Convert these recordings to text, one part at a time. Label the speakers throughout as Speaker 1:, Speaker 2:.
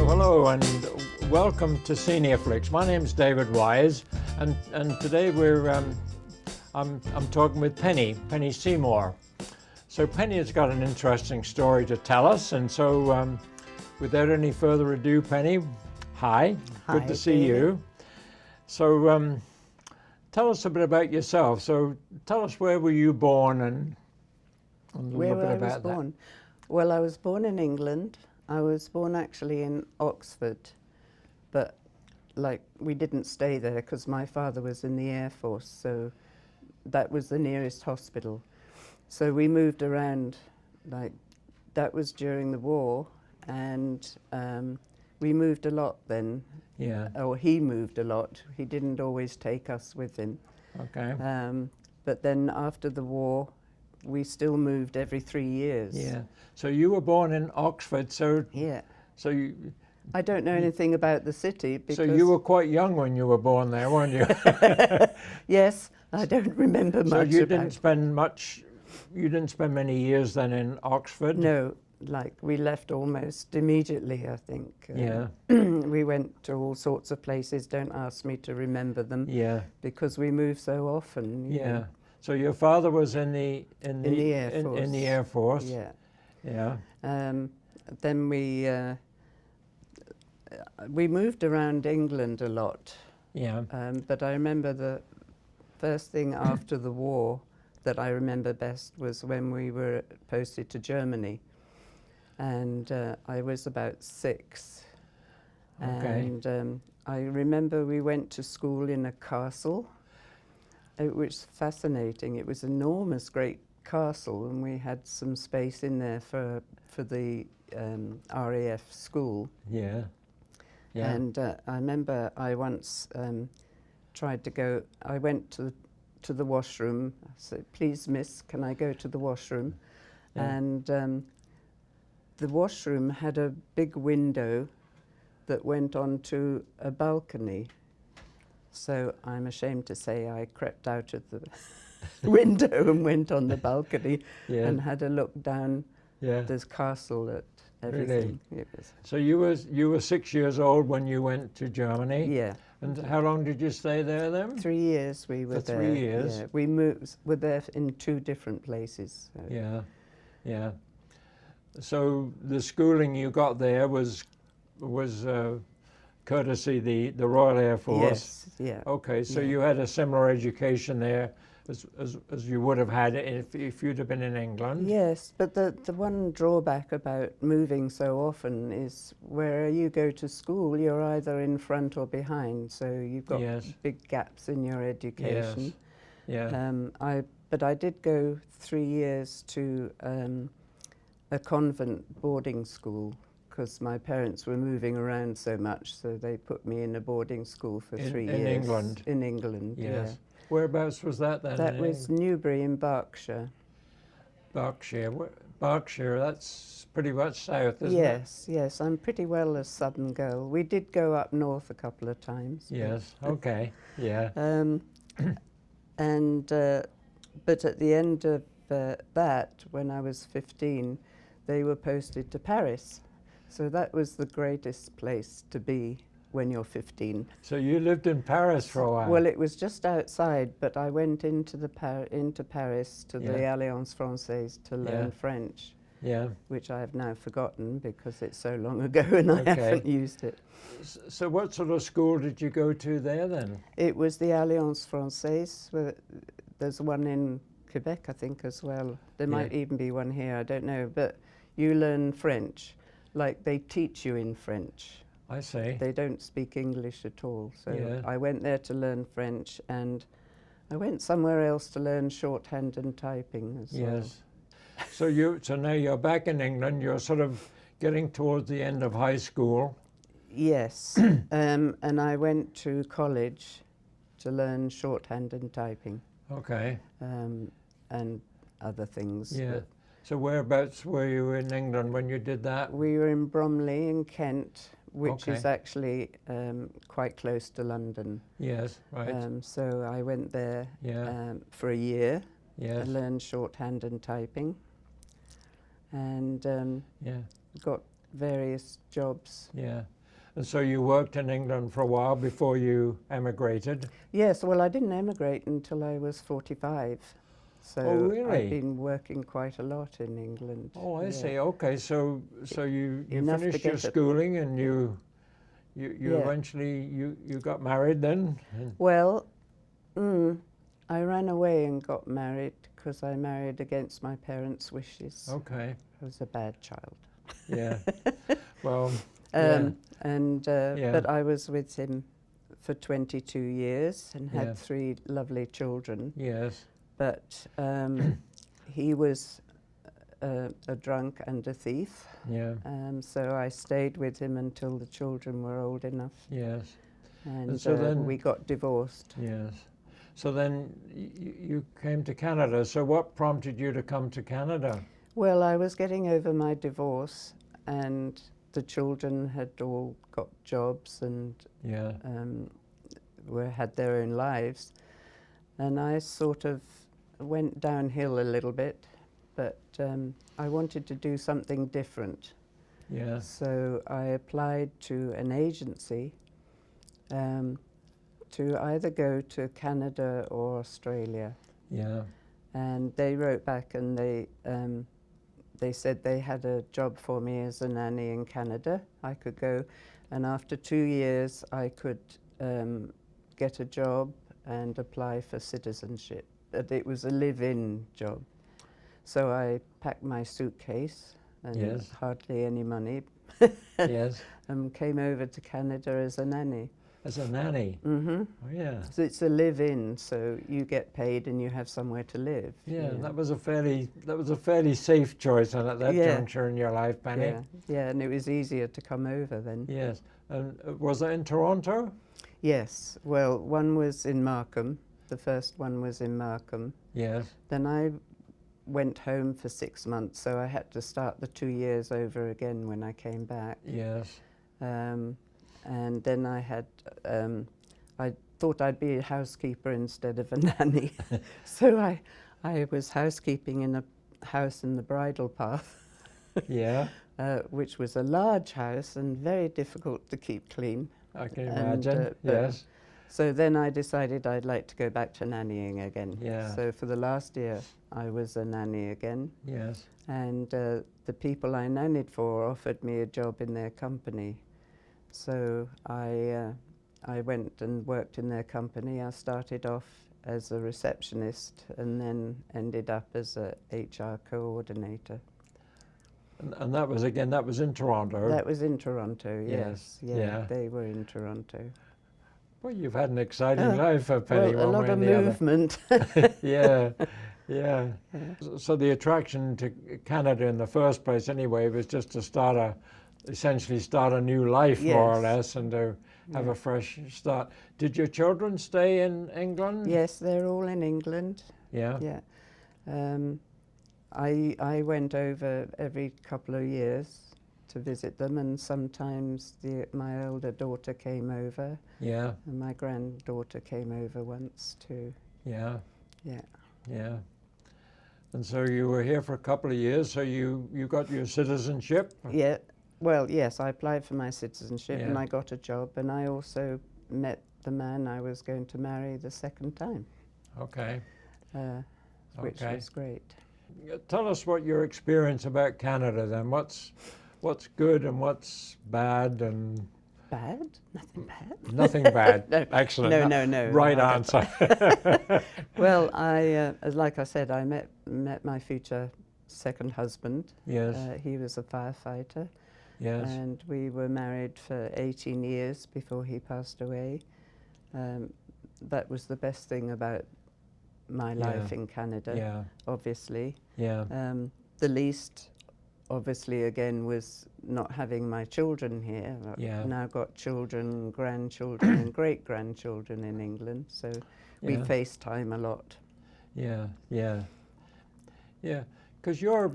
Speaker 1: Hello and welcome to SeniorFlix. My name's David Wise, and today I'm talking with Penny Seymour. So Penny has got an interesting story to tell us, and so without any further ado, Penny, hi, good to see you. So tell us a bit about yourself. So tell us, where were you born and a little bit about that.
Speaker 2: Well, I was born in England. I was born actually in Oxford, but we didn't stay there because my father was in the Air Force, so that was the nearest hospital. So we moved around, that was during the war, and we moved a lot then.
Speaker 1: Yeah.
Speaker 2: Or he moved a lot. He didn't always take us with him.
Speaker 1: Okay.
Speaker 2: But then after the war, we still moved every 3 years.
Speaker 1: Yeah. So you were born in Oxford, so
Speaker 2: yeah.
Speaker 1: So
Speaker 2: I don't know anything about the city because...
Speaker 1: So you were quite young when you were born there, weren't you?
Speaker 2: Yes, I don't remember much.
Speaker 1: So you didn't spend many years then in Oxford?
Speaker 2: No, we left almost immediately, I think.
Speaker 1: Yeah.
Speaker 2: We went to all sorts of places. Don't ask me to remember them.
Speaker 1: Yeah.
Speaker 2: Because we moved so often. You know.
Speaker 1: So your father was in the
Speaker 2: Air Force.
Speaker 1: In the Air Force.
Speaker 2: Yeah.
Speaker 1: Yeah.
Speaker 2: Then we moved around England a lot.
Speaker 1: Yeah.
Speaker 2: But I remember the first thing after the war that I remember best was when we were posted to Germany, and I was about 6.
Speaker 1: Okay.
Speaker 2: And I remember we went to school in a castle. It was fascinating. It was an enormous, great castle, and we had some space in there for the RAF school.
Speaker 1: Yeah. Yeah.
Speaker 2: And I remember I once tried to go. I went to the washroom. I said, "Please, miss, can I go to the washroom?"
Speaker 1: Yeah.
Speaker 2: And the washroom had a big window that went onto a balcony. So I'm ashamed to say I crept out of the window and went on the balcony and had a look down this castle at everything.
Speaker 1: Really?
Speaker 2: It was.
Speaker 1: So you were 6 years old when you went to Germany?
Speaker 2: Yeah.
Speaker 1: And how long did you stay there then?
Speaker 2: 3 years we were there.
Speaker 1: For 3 years?
Speaker 2: Yeah. We were there in 2 different places. So.
Speaker 1: Yeah, yeah. So the schooling you got there was courtesy the Royal Air Force?
Speaker 2: Yes, yeah.
Speaker 1: Okay, so you had a similar education there as you would have had if you'd have been in England?
Speaker 2: Yes, but the one drawback about moving so often is where you go to school, you're either in front or behind, so you've got big gaps in your education.
Speaker 1: Yes. Yeah.
Speaker 2: But I did go 3 years to a convent boarding school because my parents were moving around so much, so they put me in a boarding school for 3 years.
Speaker 1: In England?
Speaker 2: In England,
Speaker 1: yes.
Speaker 2: Yeah.
Speaker 1: Whereabouts was that then?
Speaker 2: That was Newbury in Berkshire.
Speaker 1: Berkshire. Berkshire, that's pretty much south, isn't it?
Speaker 2: Yes, yes. I'm pretty well a southern girl. We did go up north a couple of times.
Speaker 1: Yes, okay, yeah.
Speaker 2: But at the end of that, when I was 15, they were posted to Paris. So that was the greatest place to be when you're 15.
Speaker 1: So you lived in Paris for a while?
Speaker 2: Well, it was just outside, but I went into Paris to the Alliance Française to learn French, which I have now forgotten because it's so long ago and I haven't used it.
Speaker 1: So what sort of school did you go to there then?
Speaker 2: It was the Alliance Française. There's one in Quebec, I think, as well. There might even be one here, I don't know. But you learn French, like they teach you in French.
Speaker 1: I see.
Speaker 2: They don't speak English at all. So I went there to learn French, and I went somewhere else to learn shorthand and typing as well.
Speaker 1: So now you're back in England. You're sort of getting towards the end of high school.
Speaker 2: Yes, and I went to college to learn shorthand and typing.
Speaker 1: Okay.
Speaker 2: And other things.
Speaker 1: Yeah. So whereabouts were you in England when you did that?
Speaker 2: We were in Bromley in Kent, which
Speaker 1: Okay.
Speaker 2: is actually quite close to London.
Speaker 1: Yes, right.
Speaker 2: So I went there
Speaker 1: Yeah.
Speaker 2: for a year.
Speaker 1: Yes.
Speaker 2: I learned shorthand and typing, and
Speaker 1: Yeah.
Speaker 2: got various jobs.
Speaker 1: Yeah. And so you worked in England for a while before you emigrated?
Speaker 2: Yes, well, I didn't emigrate until I was 45. So
Speaker 1: Oh, really?
Speaker 2: I've been working quite a lot in England.
Speaker 1: Oh, I
Speaker 2: yeah.
Speaker 1: see. Okay, so you
Speaker 2: Enough to
Speaker 1: finished your
Speaker 2: get it.
Speaker 1: schooling and you
Speaker 2: Yeah.
Speaker 1: eventually you got married then? And-
Speaker 2: Well, I ran away and got married because I married against my parents' wishes.
Speaker 1: Okay.
Speaker 2: I was a bad child.
Speaker 1: Yeah. Well. Yeah. Yeah.
Speaker 2: But I was with him for 22 years and had
Speaker 1: Yeah.
Speaker 2: 3 lovely children.
Speaker 1: Yes.
Speaker 2: But he was a drunk and a thief.
Speaker 1: Yeah.
Speaker 2: So I stayed with him until the children were old enough.
Speaker 1: Yes.
Speaker 2: And
Speaker 1: so then-
Speaker 2: we got divorced.
Speaker 1: Yes. So then you came to Canada. So what prompted you to come to Canada?
Speaker 2: Well, I was getting over my divorce, and the children had all got jobs and
Speaker 1: Yeah.
Speaker 2: had their own lives. And I sort of went downhill a little bit, but I wanted to do something different.
Speaker 1: Yeah.
Speaker 2: So I applied to an agency to either go to Canada or Australia.
Speaker 1: Yeah.
Speaker 2: And they wrote back and they said they had a job for me as a nanny in Canada. I could go, and after 2 years I could get a job and apply for citizenship. But it was a live-in job. So I packed my suitcase and
Speaker 1: Yes.
Speaker 2: hardly any money
Speaker 1: Yes.
Speaker 2: and came over to Canada as a nanny.
Speaker 1: As a nanny.
Speaker 2: Mm-hmm.
Speaker 1: Oh, yeah.
Speaker 2: So it's a live-in, so you get paid and you have somewhere to live.
Speaker 1: Yeah,
Speaker 2: you know.
Speaker 1: that was a fairly safe choice, and at that
Speaker 2: Yeah.
Speaker 1: juncture in your life, Penny.
Speaker 2: Yeah, yeah, and it was easier to come over then.
Speaker 1: Yes. And was it in Toronto?
Speaker 2: Yes, well, one was in Markham. The first one was in Markham.
Speaker 1: Yes.
Speaker 2: Then I went home for 6 months, so I had to start the 2 years over again when I came back.
Speaker 1: Yes.
Speaker 2: And then I had, I thought I'd be a housekeeper instead of a nanny. So I was housekeeping in a house in the Bridle Path,
Speaker 1: Yeah.
Speaker 2: which was a large house and very difficult to keep clean.
Speaker 1: I can
Speaker 2: And,
Speaker 1: imagine.
Speaker 2: but-
Speaker 1: Yes.
Speaker 2: So then I decided I'd like to go back to nannying again.
Speaker 1: Yeah.
Speaker 2: So for the last year, I was a nanny again.
Speaker 1: Yes.
Speaker 2: And the people I nannied for offered me a job in their company. So I went and worked in their company. I started off as a receptionist and then ended up as a HR coordinator.
Speaker 1: And that was in Toronto.
Speaker 2: That was in Toronto,
Speaker 1: Yes,
Speaker 2: yes.
Speaker 1: yeah.
Speaker 2: They were in Toronto.
Speaker 1: Well, you've had an exciting life, Penny,
Speaker 2: Well, a
Speaker 1: one
Speaker 2: lot
Speaker 1: way
Speaker 2: of
Speaker 1: and the other.
Speaker 2: movement.
Speaker 1: Yeah, yeah. So the attraction to Canada in the first place, anyway, was just to essentially start a new life, more or
Speaker 2: Yes.
Speaker 1: less, and to have a fresh start. Did your children stay in England?
Speaker 2: Yes, they're all in England.
Speaker 1: Yeah.
Speaker 2: Yeah. I went over every couple of years to visit them, and sometimes my elder daughter came over,
Speaker 1: Yeah.
Speaker 2: and my granddaughter came over once too.
Speaker 1: Yeah.
Speaker 2: Yeah.
Speaker 1: Yeah. And so you were here for a couple of years, so you got your citizenship?
Speaker 2: Yeah. Well, yes, I applied for my citizenship and
Speaker 1: Yeah.
Speaker 2: I got a job, and I also met the man I was going to marry the second time,
Speaker 1: Okay.
Speaker 2: which
Speaker 1: Okay.
Speaker 2: was great.
Speaker 1: Tell us what your experience about Canada then. What's good and what's bad and
Speaker 2: Bad? Nothing bad?
Speaker 1: nothing bad.
Speaker 2: No.
Speaker 1: Excellent.
Speaker 2: No.
Speaker 1: Right
Speaker 2: No,
Speaker 1: answer.
Speaker 2: Well, like I said, I met my future second husband.
Speaker 1: Yes.
Speaker 2: He was a firefighter,
Speaker 1: Yes.
Speaker 2: and we were married for 18 years before he passed away. That was the best thing about my life in Canada,
Speaker 1: Yeah.
Speaker 2: obviously.
Speaker 1: Yeah.
Speaker 2: The least, obviously, again, was not having my children here.
Speaker 1: Yeah.
Speaker 2: I've now got children, grandchildren, and great-grandchildren in England, so we
Speaker 1: Yeah.
Speaker 2: FaceTime a lot.
Speaker 1: Yeah. Yeah. Yeah. Because you're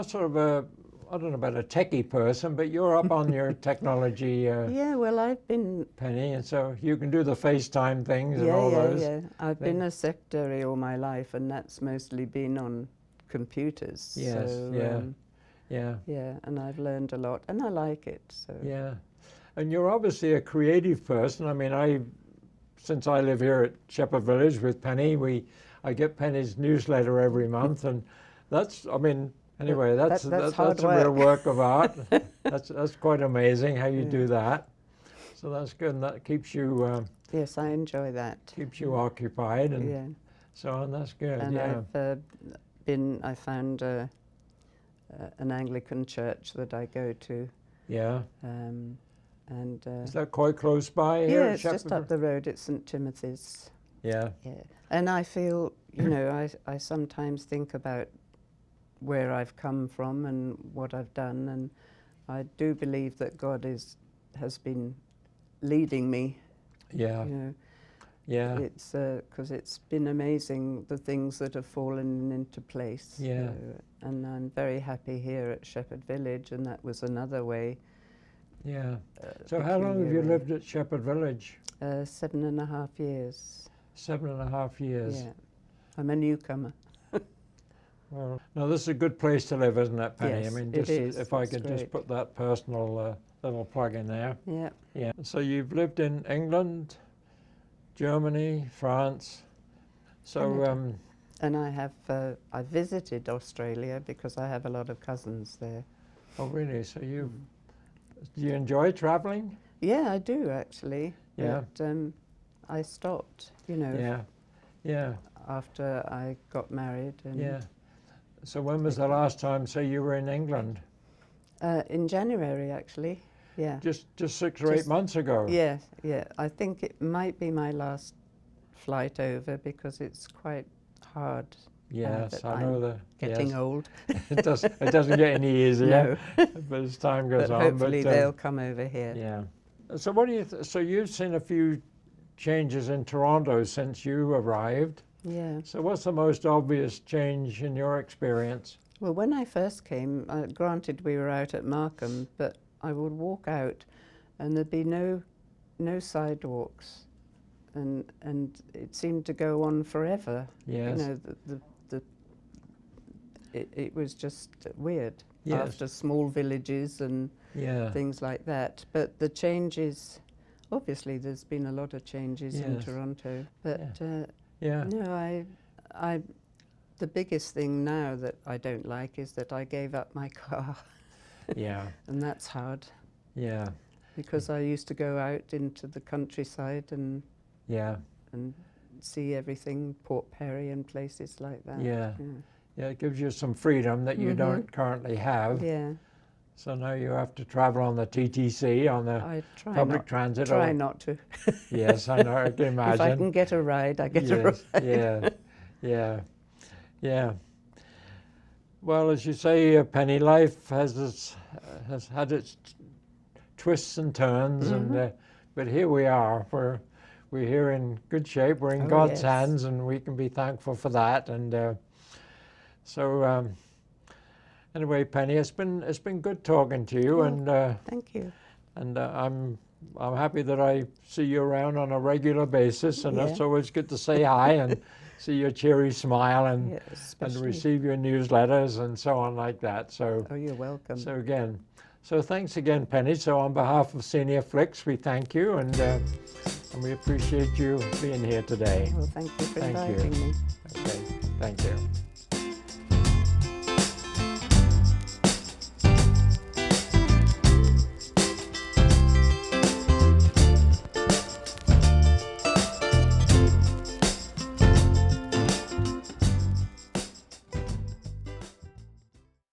Speaker 1: sort of I don't know about a techie person, but you're up on your technology,
Speaker 2: Yeah, well, I've been...
Speaker 1: Penny, and so you can do the FaceTime things and
Speaker 2: Yeah,
Speaker 1: all
Speaker 2: yeah,
Speaker 1: those.
Speaker 2: yeah. I've been a secretary all my life, and that's mostly been on computers.
Speaker 1: Yes,
Speaker 2: so,
Speaker 1: yeah, yeah.
Speaker 2: Yeah, and I've learned a lot, and I like it. So.
Speaker 1: Yeah, and you're obviously a creative person. I mean, since I live here at Shepherd Village with Penny, I get Penny's newsletter every month, and that's, I mean, anyway, that's a real work of art. That's quite amazing how you do that. So that's good, and that keeps you.
Speaker 2: Yes, I enjoy that.
Speaker 1: Keeps you occupied, and
Speaker 2: yeah.
Speaker 1: so on. That's good.
Speaker 2: And
Speaker 1: yeah.
Speaker 2: I found an Anglican church that I go to.
Speaker 1: Yeah.
Speaker 2: And
Speaker 1: is that quite close by here?
Speaker 2: Yeah,
Speaker 1: at
Speaker 2: it's
Speaker 1: Shepherd?
Speaker 2: just up the road. It's St. Timothy's.
Speaker 1: Yeah.
Speaker 2: Yeah. And I feel, you know, I sometimes think about where I've come from and what I've done, and I do believe that God has been leading me.
Speaker 1: Yeah.
Speaker 2: You know,
Speaker 1: yeah.
Speaker 2: It's because it's been amazing the things that have fallen into place.
Speaker 1: Yeah.
Speaker 2: And I'm very happy here at Shepherd Village, and that was another way.
Speaker 1: Yeah. So how long have you lived at Shepherd Village?
Speaker 2: 7.5 years.
Speaker 1: 7.5 years.
Speaker 2: Yeah. I'm a newcomer.
Speaker 1: Well, now this is a good place to live, isn't it, Penny?
Speaker 2: Yes,
Speaker 1: I mean,
Speaker 2: it
Speaker 1: just
Speaker 2: is.
Speaker 1: if I
Speaker 2: It's
Speaker 1: could
Speaker 2: great.
Speaker 1: just put that personal little plug in there.
Speaker 2: Yeah.
Speaker 1: Yeah. So you've lived in England, Germany, France. So
Speaker 2: And I visited Australia because I have a lot of cousins there.
Speaker 1: oh really? So do you enjoy traveling?
Speaker 2: Yeah, I do actually.
Speaker 1: Yeah.
Speaker 2: But I stopped, you know,
Speaker 1: Yeah. Yeah.
Speaker 2: after I got married. And
Speaker 1: Yeah. So when was the last time, say, you were in England?
Speaker 2: in January, actually. Yeah.
Speaker 1: Just 6 or 8 months ago?
Speaker 2: Yeah, yeah. I think it might be my last flight over because it's quite hard.
Speaker 1: Yes,
Speaker 2: that
Speaker 1: I know
Speaker 2: I'm
Speaker 1: that.
Speaker 2: Getting
Speaker 1: yes.
Speaker 2: old.
Speaker 1: It doesn't get any easier, but as time goes
Speaker 2: But
Speaker 1: on.
Speaker 2: hopefully they'll come over here.
Speaker 1: Yeah. So what do you? So you've seen a few changes in Toronto since you arrived.
Speaker 2: Yeah.
Speaker 1: So what's the most obvious change in your experience?
Speaker 2: Well, when I first came, granted we were out at Markham, but I would walk out and there'd be no sidewalks, and it seemed to go on forever.
Speaker 1: Yes.
Speaker 2: You know, it was just weird.
Speaker 1: Yes.
Speaker 2: After small villages and
Speaker 1: Yeah.
Speaker 2: things like that. But the changes, obviously there's been a lot of changes in
Speaker 1: Yes.
Speaker 2: Toronto, but
Speaker 1: Yeah.
Speaker 2: no, the biggest thing now that I don't like is that I gave up my car.
Speaker 1: Yeah.
Speaker 2: And that's hard
Speaker 1: Yeah.
Speaker 2: because I used to go out into the countryside and
Speaker 1: Yeah.
Speaker 2: see everything, Port Perry and places like that.
Speaker 1: Yeah. Yeah. It gives you some freedom that you don't currently have.
Speaker 2: Yeah.
Speaker 1: So now you have to travel on the TTC, on the
Speaker 2: I
Speaker 1: public transit.
Speaker 2: try not to.
Speaker 1: Yes, I know. I can imagine.
Speaker 2: If I can get a ride, I get a ride.
Speaker 1: Yeah, yeah, yeah. Well, as you say, Penny, life has had its twists and turns, and but here we are. We're here in good shape. We're in God's hands, and we can be thankful for that. And so. Anyway, Penny, it's been good talking to you, and
Speaker 2: thank you.
Speaker 1: And I'm happy that I see you around on a regular basis, and it's always good to say hi and see your cheery smile and receive your newsletters and so on like that. So
Speaker 2: you're welcome.
Speaker 1: So thanks again, Penny. So on behalf of SeniorFlix, we thank you, and we appreciate you being here today.
Speaker 2: Well, thank you for inviting me.
Speaker 1: Okay, thank you.